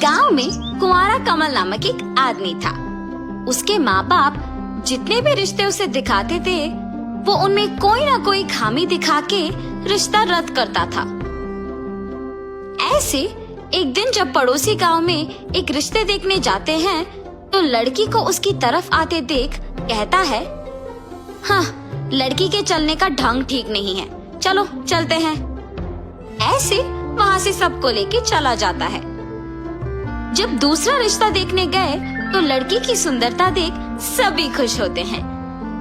गांव में कुंवारा कमल नामक एक आदमी था। उसके माँ बाप जितने भी रिश्ते उसे दिखाते थे वो उनमें कोई ना कोई खामी दिखा के रिश्ता रद्द करता था। ऐसे एक दिन जब पड़ोसी गांव में एक रिश्ते देखने जाते हैं तो लड़की को उसकी तरफ आते देख कहता है, हाँ, लड़की के चलने का ढंग ठीक नहीं है, चलो चलते हैं। ऐसे वहाँ से सबको लेके चला जाता है। जब दूसरा रिश्ता देखने गए तो लड़की की सुंदरता देख सभी खुश होते हैं।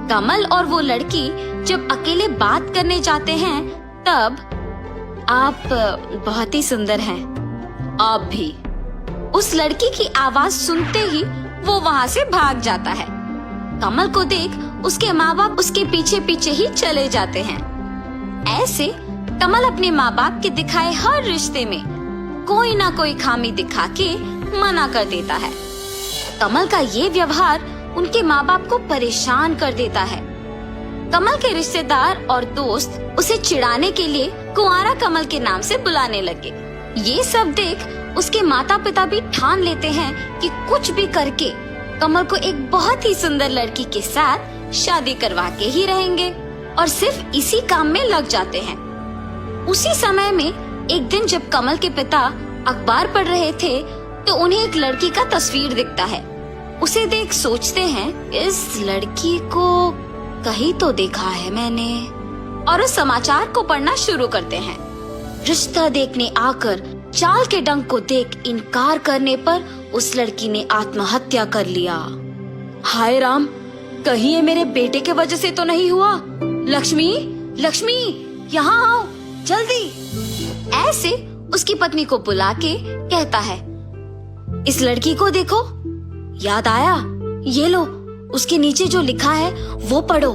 कमल और वो लड़की जब अकेले बात करने जाते हैं तब, आप बहुत ही सुंदर हैं, आप भी। उस लड़की की आवाज सुनते ही वो वहाँ से भाग जाता है। कमल को देख उसके माँ बाप उसके पीछे पीछे ही चले जाते हैं। ऐसे कमल अपने माँ बाप के दिखाए हर रिश्ते में कोई ना कोई खामी दिखा के मना कर देता है। कमल का ये व्यवहार उनके माँ बाप को परेशान कर देता है। कमल के रिश्तेदार और दोस्त उसे चिढ़ाने के लिए कुंवारा कमल के नाम से बुलाने लगे। ये सब देख उसके माता पिता भी ठान लेते हैं कि कुछ भी करके कमल को एक बहुत ही सुंदर लड़की के साथ शादी करवा के ही रहेंगे और सिर्फ इसी काम में लग जाते हैं। उसी समय में एक दिन जब कमल के पिता अखबार पढ़ रहे थे तो उन्हें एक लड़की का तस्वीर दिखता है। उसे देख सोचते हैं, इस लड़की को कहीं तो देखा है मैंने, और उस समाचार को पढ़ना शुरू करते हैं। रिश्ता देखने आकर चाल के डंक को देख इनकार करने पर उस लड़की ने आत्महत्या कर लिया। हाय राम, कहीं ये मेरे बेटे के वजह से तो नहीं हुआ। लक्ष्मी, लक्ष्मी, यहाँ आओ जल्दी। ऐसे उसकी पत्नी को बुला के कहता है, इस लड़की को देखो, याद आया, ये लो, उसके नीचे जो लिखा है वो पढ़ो।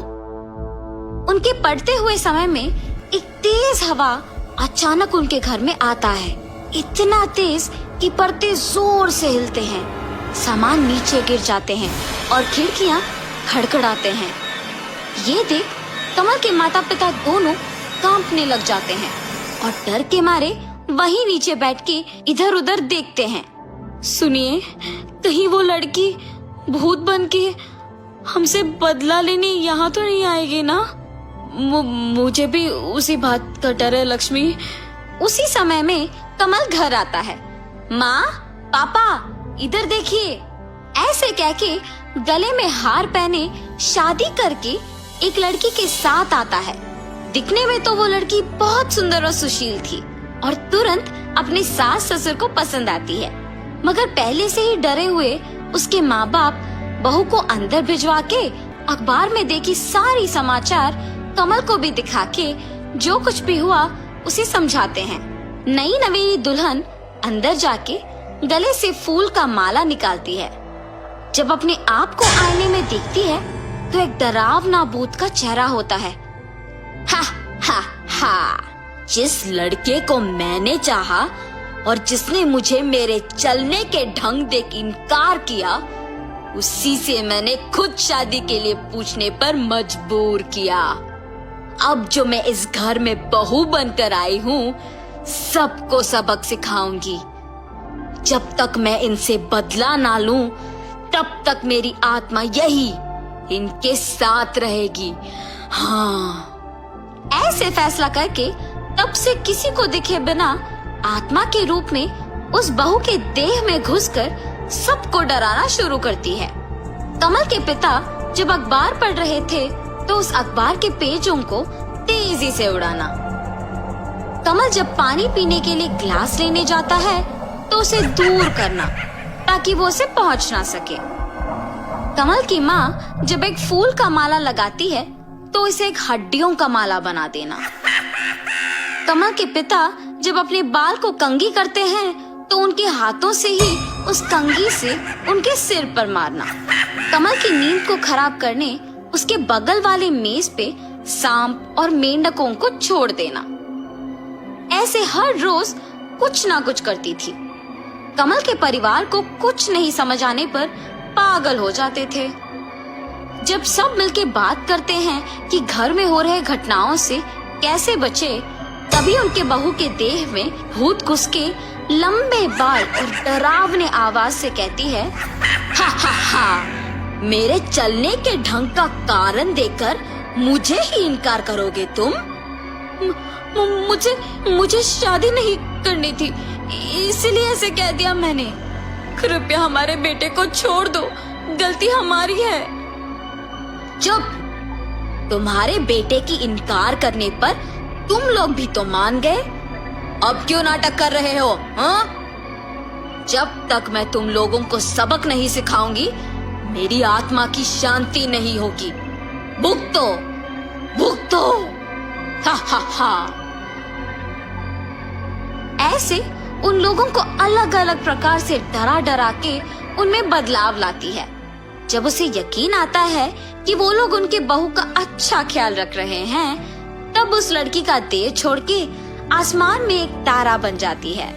उनके पढ़ते हुए समय में एक तेज हवा अचानक उनके घर में आता है। इतना तेज कि पर्दे जोर से हिलते हैं, सामान नीचे गिर जाते हैं और खिड़कियां खड़खड़ाते हैं। ये देख कमल के माता पिता दोनों कांपने लग जाते हैं और डर के मारे वहीं नीचे बैठ के इधर उधर देखते हैं। सुनिए, कहीं वो लड़की भूत बन के हमसे बदला लेने यहाँ तो नहीं आएगी ना? मुझे भी उसी बात का डर है लक्ष्मी। उसी समय में कमल घर आता है। माँ, पापा, इधर देखिए। ऐसे कह के गले में हार पहने शादी करके एक लड़की के साथ आता है। दिखने में तो वो लड़की बहुत सुंदर और सुशील थी और तुरंत अपने सास ससुर को पसंद आती है, मगर पहले से ही डरे हुए उसके माँ बाप बहू को अंदर भिजवा के अखबार में देखी सारी समाचार कमल को भी दिखा के जो कुछ भी हुआ उसे समझाते हैं। नई नवीनी दुल्हन अंदर जाके गले से फूल का माला निकालती है। जब अपने आप को आईने में देखती है तो एक डरावना भूत का चेहरा होता है। हा हा हा, जिस लड़के को मैंने चाहा और जिसने मुझे मेरे चलने के ढंग देख इनकार किया, उसी से मैंने खुद शादी के लिए पूछने पर मजबूर किया। अब जो मैं इस घर में बहू बनकर आई हूँ, सबको सबक सिखाऊंगी। जब तक मैं इनसे बदला ना लूं, तब तक मेरी आत्मा यही इनके साथ रहेगी। हाँ। ऐसे फैसला करके तब से किसी को दिखे बिना आत्मा के रूप में उस बहू के देह में घुसकर सबको डराना शुरू करती है। कमल के पिता जब अखबार पढ़ रहे थे तो उस अखबार के पेजों को तेजी से उड़ाना। कमल जब पानी पीने के लिए ग्लास लेने जाता है तो उसे दूर करना ताकि वो उसे पहुंच ना सके। कमल की माँ जब एक फूल का माला लगाती है तो इसे एक हड्डियों का माला बना देना। कमल के पिता जब अपने बाल को कंघी करते हैं तो उनके हाथों से ही उस कंघी से उनके सिर पर मारना। कमल की नींद को खराब करने उसके बगल वाले मेज पे सांप और मेंढकों को छोड़ देना। ऐसे हर रोज कुछ ना कुछ करती थी। कमल के परिवार को कुछ नहीं समझ आने पर पागल हो जाते थे। जब सब मिलके बात करते हैं कि घर में हो रहे घटनाओं से कैसे बचे, तभी उनके बहू के देह में भूत घुस के लंबे बाल और डरावने आवाज से कहती है, हा हा हा, मेरे चलने के ढंग का कारण देकर मुझे ही इनकार करोगे तुम? मुझे शादी नहीं करनी थी, इसलिए ऐसे कह दिया मैंने। कृपया हमारे बेटे को छोड़ दो, गलती हमारी है। चुप! तुम्हारे बेटे की इनकार करने पर तुम लोग भी तो मान गए। अब क्यों नाटक कर रहे हो? हाँ? जब तक मैं तुम लोगों को सबक नहीं सिखाऊंगी, मेरी आत्मा की शांति नहीं होगी। भुगतो, भुगतो! हा हा हा। ऐसे उन लोगों को अलग अलग प्रकार से डरा डरा के उनमें बदलाव लाती है। जब उसे यकीन आता है कि वो लोग उनके बहू का अच्छा ख्याल रख रहे हैं, तब उस लड़की का देह छोड़ के आसमान में एक तारा बन जाती है।